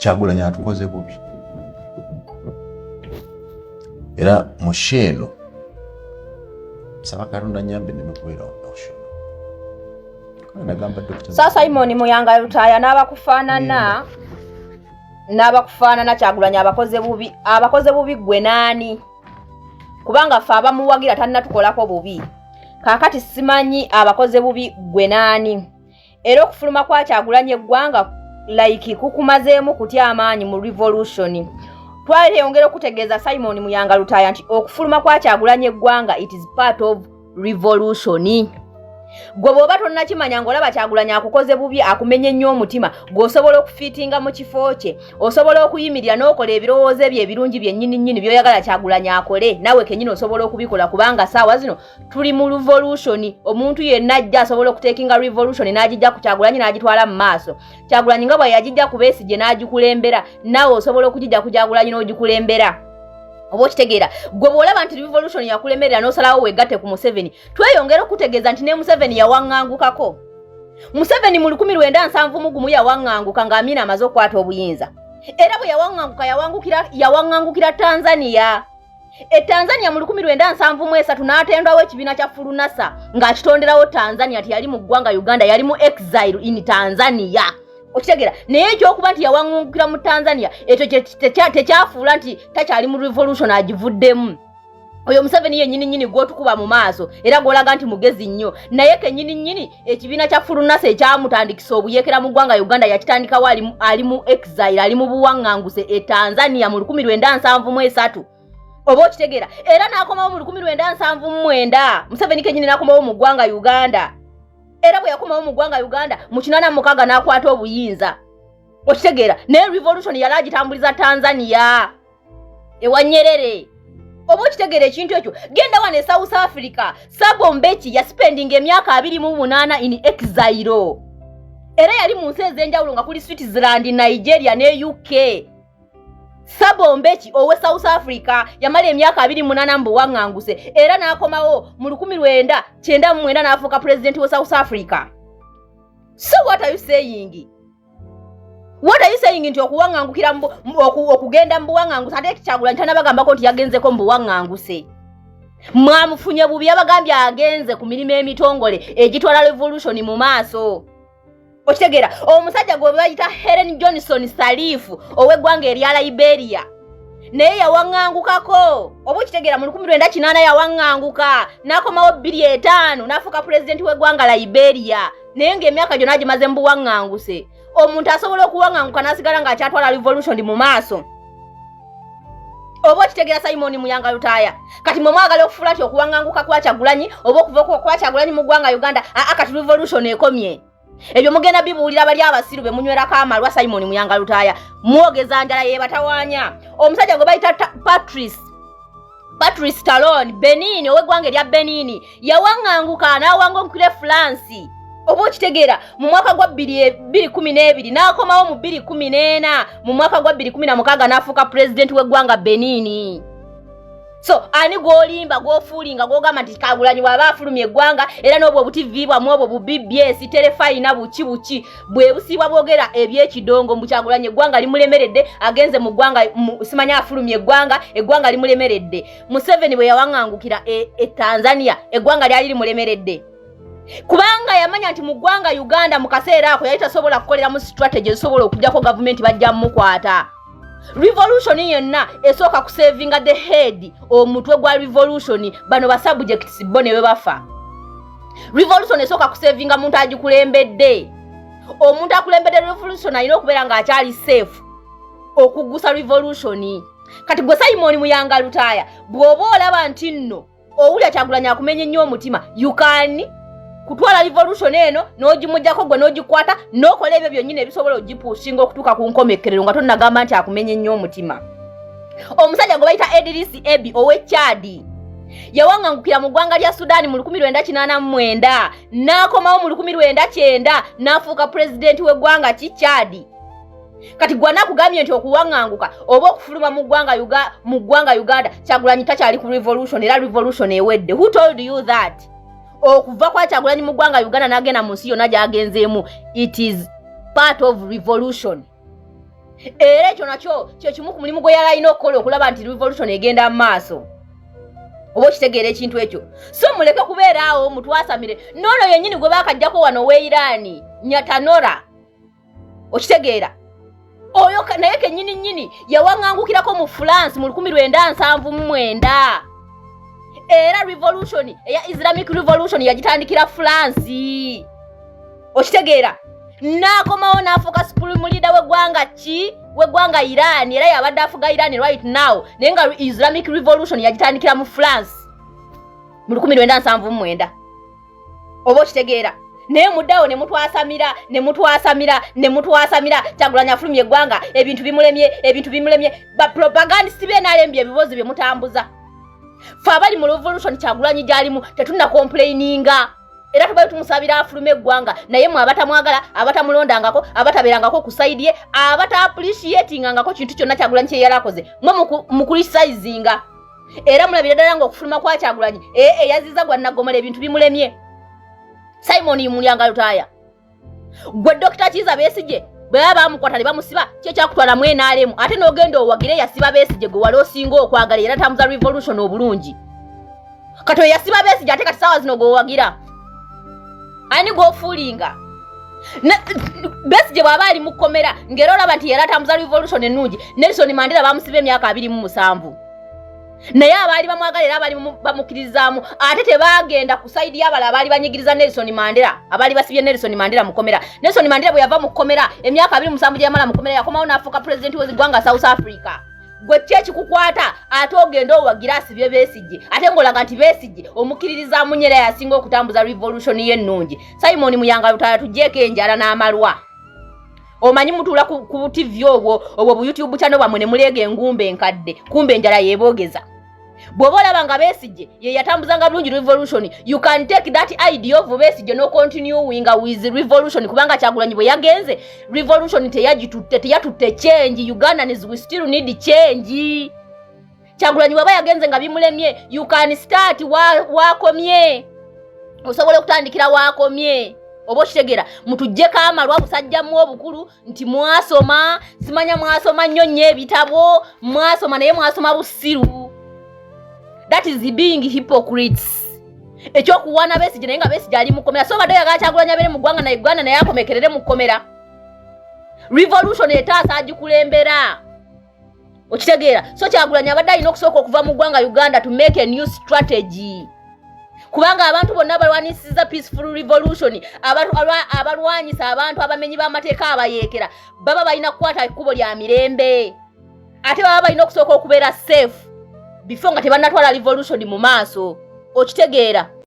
Kyagulanyi atukoze bubi. Era mushelo saba Katonda nyambe nimekuwera osho. Nagamba Dr. Sasa Simon Muyanga Lutaya n'abakufaanana Kyagulanyi abakoze bubi gwe nani? Kubanga fa abamuwagira tannatukolako bubi. Kakati simanyi abakoze bubi gwe nani? Era okufuluma kwa Kyagulanyi eggwanga like kukumazeemu kutya amaanyi mu revolution. Twayongera okutegeeza Simon Muyanga Lutaya nti okufuluma kwa Kyagulanyi eggwanga it is part of revolution. Gwe bw'oba tonnakimanya ng'olaba Kyagulanyi akukoze bubi akumenye nnyo omutima gw'osobola okufiitinga mu kifo kye, osobola okuyimirira n'okola ebirowoozo bye ebirungi byennyini by'oyagala Kyagulanyi akole, nawe kennyini osobola okubikola kubanga saawa zino tuli mu revolution. Omuntu yenna ajja asobola okuteekinga revolution n'agijja ku Kyagulanyi n'agitwala mu maaso. Kyagulanyi nga bwe yagijja ku Besigye n'agikulembera, nawe osobola okugijja ku Kyagulanyi n'ogikulembera. Obo kitegeera gwe bw'olaba nti revolution yakulemerera n'osalawo wegatte ku Museveni, tweyongera okutegeeza nti ne Museveni yawaŋŋangukako. Museveni mu 1971 yawaŋŋanguka ng'Amina amaze okukwata obuyinza. Era bwe yawaŋŋanguka yawaŋŋangukira Tanzania. Tanzania mu 1973 n'atendwawo ekibiina kya Fulunasa ng'akitonderawo Tanzania tiyali mu ggwanga Uganda, yali mu exile in Tanzania. Okitegeera naye ekyokuba nti yawaŋŋangukira mu Tanzania ekyo tekyafuula nti takyali mu revolution agivuddemu. Oyo Museveni yennyini gw'otukuba mu maaso era gw'olaga nti mugezi nnyo, naye kennyini ekibiina kya Fulunasa ekyamutandikisa obuyekera mu ggwanga Uganda yakitandikawo ali mu exile, ali mu buwaŋŋanguse Tanzania mu 1973. Oba okitegeera era n'akomawo mu 1979 Museveni kennyini n'akomawo mu ggwanga Uganda. Era bwe yakomawo mu ggwanga Uganda mu 86 n'akwata obuyinza. Okitegeera ne revolution yali agitambuliza Tanzania ewa Nyerere. Oba okitegeera ekintu ekyo genda wane South Africa, Thabo Mbeki yaspendinga emyaka 28 in exile. Era yali mu nsi ez'enjawulo nga kuli Switzerland, Nigeria ne UK. Thabo Mbeki owe South Africa yamala emyaka 28 mu buwaŋŋanguse era n'akomawo mu 1999 n'afuuka president wa South Africa. So what are you saying? What are you saying nti okuwaŋŋangukira okugenda mu buwaŋŋanguse ate Kyagulanyi tanabagambako nti yagenzeko mu buwaŋŋanguse? Mwamufunye bubi yabagambye agenze ku mirimu emitongole egitwala revolution mu maaso. Okitegeera omusajja gwe bayita Helen Johnson Sirleaf ow'eggwanga erya Liberia naye yawaŋŋangukako. Oba okitegeera mu 1980 yawaŋŋanguka n'akomawo 2005 n'afuuka president w'eggwanga Liberia naye ng'emyaka gyonna agimaze mu buwaŋŋanguse. Omuntu asobola okuwaŋŋanguka n'asigala ng'akyatwala revolution mu maaso. Oba okitegeera Simon Muyanga Lutaya kati mwe mwagala okufuula ti okuwaŋŋanguka kwa Kyagulanyi oba okuva kwa Kyagulanyi mu ggwanga Uganda kati revolution ekomye. Ebyo mugenda bibuulira bali abasiru be munywerako amalwa Simon Muyanga Lutaya mwogeza njala yebatawaanya. Omusajja gwe bayita Patrice Talon Benin ow'eggwanga erya Benin yawaŋŋanguka n'awaŋŋangukira France. Oba okitegeera mu mwaka gwa 2012 n'akomawo mu 2014 mu mwaka gwa 2016 n'afuuka president w'eggwanga Benin. So ani gwolimba gwofuulinga gwogamba nti Kyagulanyi bw'aba afulumya eggwanga era n'obwo obuTV bwamwe obwo bu BBS telefayina buki bwe busiibwa bwogera eby'ekidongo mu Kyagulanyi eggwanga limulemeredde agenze mu ggwanga simanya afulumya eggwanga limulemeredde. Museveni bwe yawaŋŋangukira Tanzania eggwanga lyali limulemeredde kubanga yamanya nti mu ggwanga Uganda mu kaseera ako yali tasobola kukolera mu strategy ezisobola okugjako gavumenti bajja mukwata. Revolution yonna esooka kusavinga the head omutwe gwa revolution bano ba subjects bone we bafa. Revolution esooka kusavinga muntu agikulembedde. Omuntu akulembedde revolution alina okubeera ng'akyali safe okugusa revolution. Kati gwe Simon Muyanga Lutaya bw'oba olaba nti nno owulya Kyagulanyi akumenye nnyo omutima you can kutwala revolution eno n'ogimujjako gwe n'ogikwata n'okola ebyo byonnyini ebisobola ogipushinga okutuuka ku nkomekerero nga tonnagamba nti akumenye nnyo omutima. Omusajja gwe bayita Idris Deby ow'e Chad yawaŋŋangukira mu ggwanga lya Sudan mu 1989 n'akomawo mu 1990 n'afuuka president w'eggwanga ki Chad. Kati gwe nakugambye nti okuwaŋŋanguka oba okufuluma mu ggwanga Uganda Kyagulanyi takyali ku revolution era revolution ewedde. Who told you that? Okuva kwa Kyagulanyi mu ggwanga Uganda n'agenda mu nsi yonna gy'agenzeemu it is part of revolution. era ekyo nakyo kye kimu ku mulimu gwe yalina okukola okulaba nti revolution egenda mu maaso. Oba okitegeera ekintu ekyo. So muleke kubeera awo mutwasamire. Nono yennyini gwe baakajjako wano we Iran, Nyatanora. Okitegeera. Oyo naye kennyini yawaŋŋangukirako mu France mu 1979. Era revolution eya Islamic Revolution yagitandikira France. Okitegeera. Nakomawo n'afuuka supreme leader w'eggwanga Iran, era yabadde afuga Iran right now, naye nga Islamic Revolution yagitandikira mu France mu 1979. Oba okitegeera. Naye muddawo ne mutwasamira Kyagulanyi afulumye eggwanga, ebintu bimulemye, ba propagandist be n'alembye ebibozi bye mutambuza. Fe abali mu revolution Kyagulanyi gyalimu tetuna complaininga. Era tubayo tumusabira afulume eggwanga, naye mu abatamwagala, abatamulondangako, abataberangako ku side ye, abata appreciatingangako kintu kyonna Kyagulanyi kye yalakoze, mwe mukulisaizinga. Era mulabira ddala nga okufuluma kwa Kyagulanyi yaziza gwa Nnaggomera ebintu bimulemye. Simon Mulyanga Lutaya. Gwe Dr. Kiza Besigye bwe bamukwata ne bamusiba kye kyakutwala mu NRM, ate n'ogenda owagire yasiba Besigye gwe wali osinga okwagala era tamuza revolution obulungi. Kato yasiba Besigye ate kati sawa zino gwe owagira. Ani gofulinga. Besigye bw'aba ali mu kkomera ng'era olaba nti era tamuza revolution ennungi. Nelson Mandela bamusiba emyaka 27. Naye abaali bamwagala era abaali bamukirizaamu ate tebagenda ku side y'abala abaali banyigiriza Nelson Mandela, abaali basibye Nelson Mandela mu kkomera. Nelson Mandela bwe yava mu kkomera emyaka 27 gye yamala mu kkomera yakomawo n'afuuka president w'eggwanga South Africa. Gwe kyekikukwata ate ogenda owagira asibye Besigye ate ng'olaga nti Besigye omukirizaamu nyera yasinga okutambuza revolution y'ennungi. Simon Mulyanga Lutaya tuggyeko enjala n'amalwa. Omanyi mutuula ku TV obwo bu YouTube channel bamwe ne muleega engumbe enkadde, kumbe enjala yeeboogeza. Bw'oba olaba nga Besigye ye yatambuzanga bulungi revolution, you can take that idea of Besigye no continuing with revolution kubanga Kyagulanyi bwe yagenze revolution teyatutte change. Ugandans we still need change. Kyagulanyi bw'aba yagenze nga bimulemye, you can start wakomye. Osobola okutandikira wakomye. Obo kitegera mutujjeko amalwa busajjamu obukulu nti mwasoma, simanya mwasoma nnyo nnyo ebitabo, mwasoma naye mwasoma busiru. That is being hypocrites. Ekyokuwaana Besigye naye nga Besigye ali mu kkomera. So badde yagala Kyagulanyi abeere mu ggwanga na Uganda naye akomekerere mu kkomera. Revolution etaasa agikulembera. Okitegeera. So Kyagulanyi abadde alina okusooka okuva mu ggwanga Uganda to make a new strategy. Kubanga abantu bonna balwanisiza peaceful revolution, abalwanyisa abantu abamenyi b'amateeka abayeekera baba balina kukwata ekkubo lya mirembe. Ate baba balina okusooka okubeera safe before nga tebannatwala revolution mu maaso. Okitegeera.